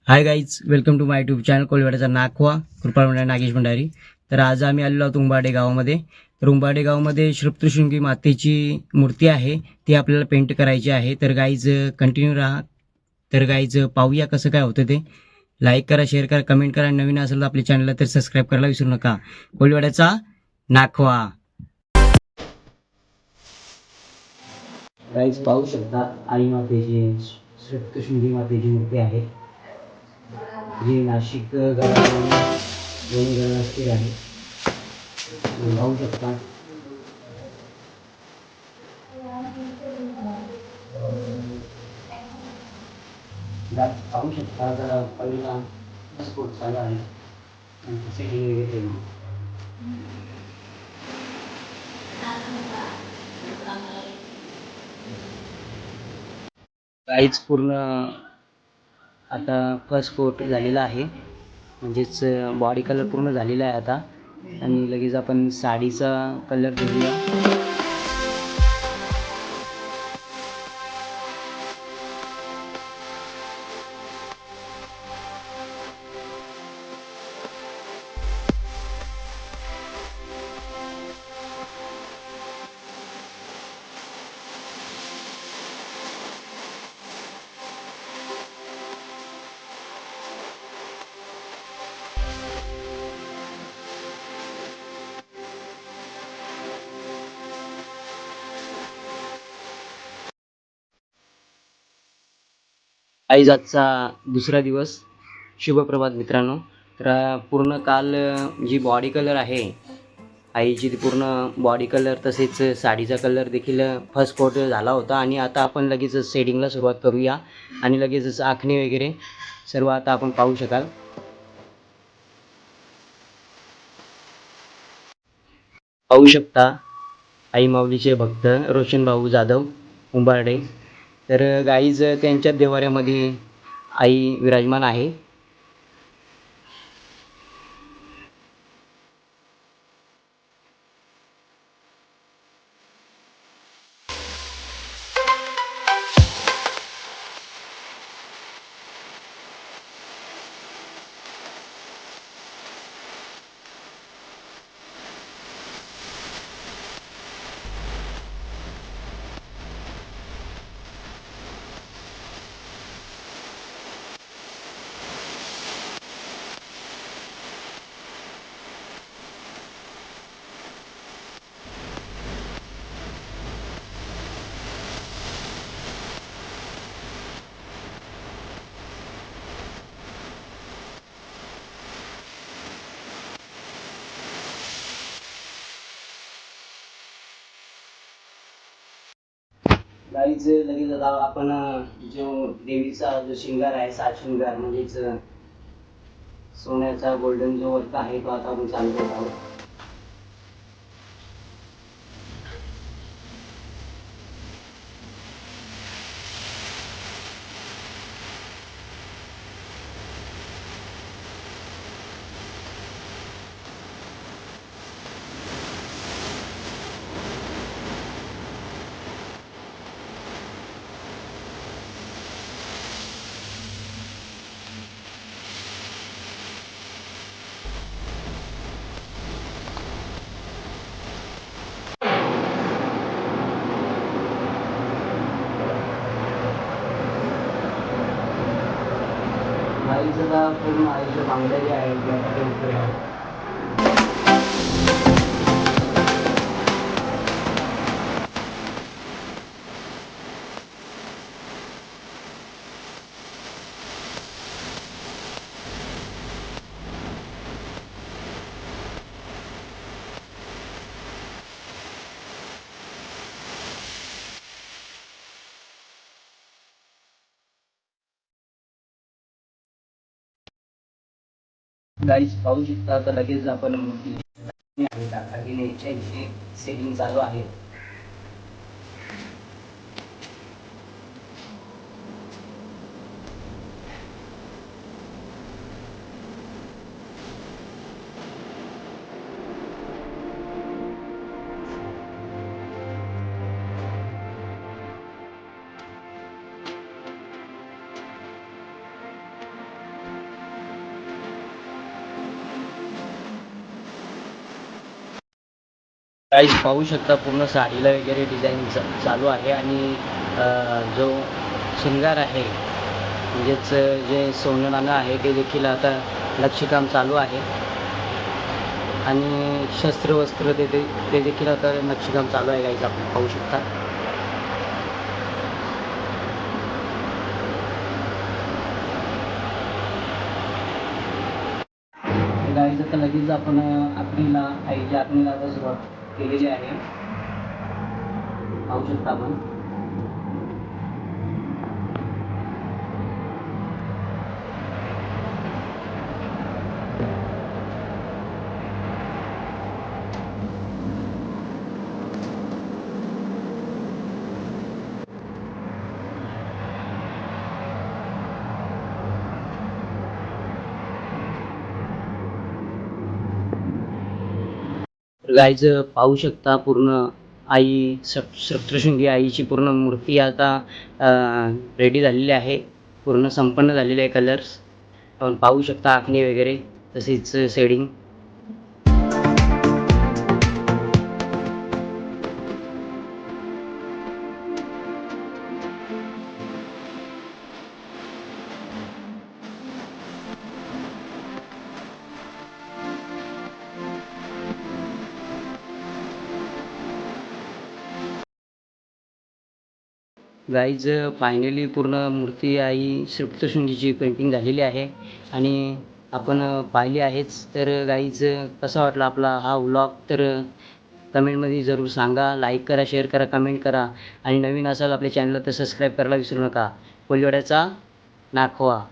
High guys, welcome to my YouTube channel कोळीवाड्याचा नाखवा कृपाळ मंडळ नागेश भंडारी. तर आज आम्ही आलेलो आहोत उंबाडे गावामध्ये. तर उंबाडे गावामध्ये सप्तशृंगी मातेची मूर्ती आहे, ती आपल्याला पेंट करायची आहे. तर गाईज कंटिन्यू राहा. तर गाईज पाहूया कसं काय होतं ते. लाईक करा, शेअर करा, कमेंट करा. नवीन असेल तर आपल्या चॅनलला तर सबस्क्राईब करायला विसरू नका. कोळीवाड्याचा नाखवा. गाईज पाहू शकता, आई मातेची सप्तशृंगी मातेची मूर्ती आहे, जी नाशिक दोन गडावरती आहे. पाहू शकता. पाहू शकता जरा पहिला स्पोर्ट चालू आहे आणि सेटिंग वगैरे. काहीच पूर्ण आता फर्स्ट कोट झालेला आहे, म्हणजेच बॉडी कलर पूर्ण झालेला आहे आता. आणि लगेच आपण साडीचा कलर देऊया. आजचा दुसरा दिवस. शुभप्रभात मित्रांनो. तर पूर्ण काल जी बॉडी कलर आहे आईची, ती पूर्ण बॉडी कलर तसेच साडीचा कलर देखील फर्स्ट कोट झाला होता. आणि आता आपण लगेच शेडिंगला सुरुवात करूया आणि लगेचच आखणी वगैरे सर्व आता आपण पाहू शकाल. पाहू शकता आई माऊलीचे भक्त रोशन भाऊ जाधव उंबारडे. तर गाईज त्यांच्या देवाऱ्यामध्ये आई विराजमान आहे. गाईज लगेच आता आपण जो देवीचा जो शिंगार आहे, सात शिंगार म्हणजेच सोन्याचा गोल्डन जो वर्क आहे, तो आता आपण चालू करत आहोत. गाईचं पूर्ण आयुष्य बांधलेले आहे. गाईज पाहू शकता, तर लगेच आपण सेटिंग चालू आहे. गाईज पाहू शकता पूर्ण साडीला वगैरे डिझाईन चालू आहे आणि जो शृंगार आहे म्हणजेच जे सोनं नाणं आहे ते देखील आता नक्षीकाम चालू आहे आणि शस्त्र वस्त्र ते देखील आता नक्षीकाम चालू आहे गाईज आपण पाहू शकता. गाईज आता लगेच आपण आखणीला आईच्या आखणीला आता सुरुवात केलेली आहे पाहू शकता आपण. गाईज पाहू शकता पूर्ण आई सप्तशृंगी आईची पूर्ण मूर्ती आता रेडी झालेली आहे, पूर्ण संपन्न झालेले आहे. कलर्स आपण पाहू शकता, आखणी वगैरे तसेच शेडिंग. गाईज फायनली पूर्ण मूर्ती आई सप्तशृंगीची पेंटिंग झालेली आहे आणि आपण पाहिली आहेच. तर गाईज कसा वाटला आपला हा व्लॉग तर कमेंटमध्ये जरूर सांगा. लाईक करा, शेअर करा, कमेंट करा आणि नवीन असाल आपल्या चॅनलला तर सबस्क्राईब करायला विसरू नका. कोलिवाड्याचा नाखवा.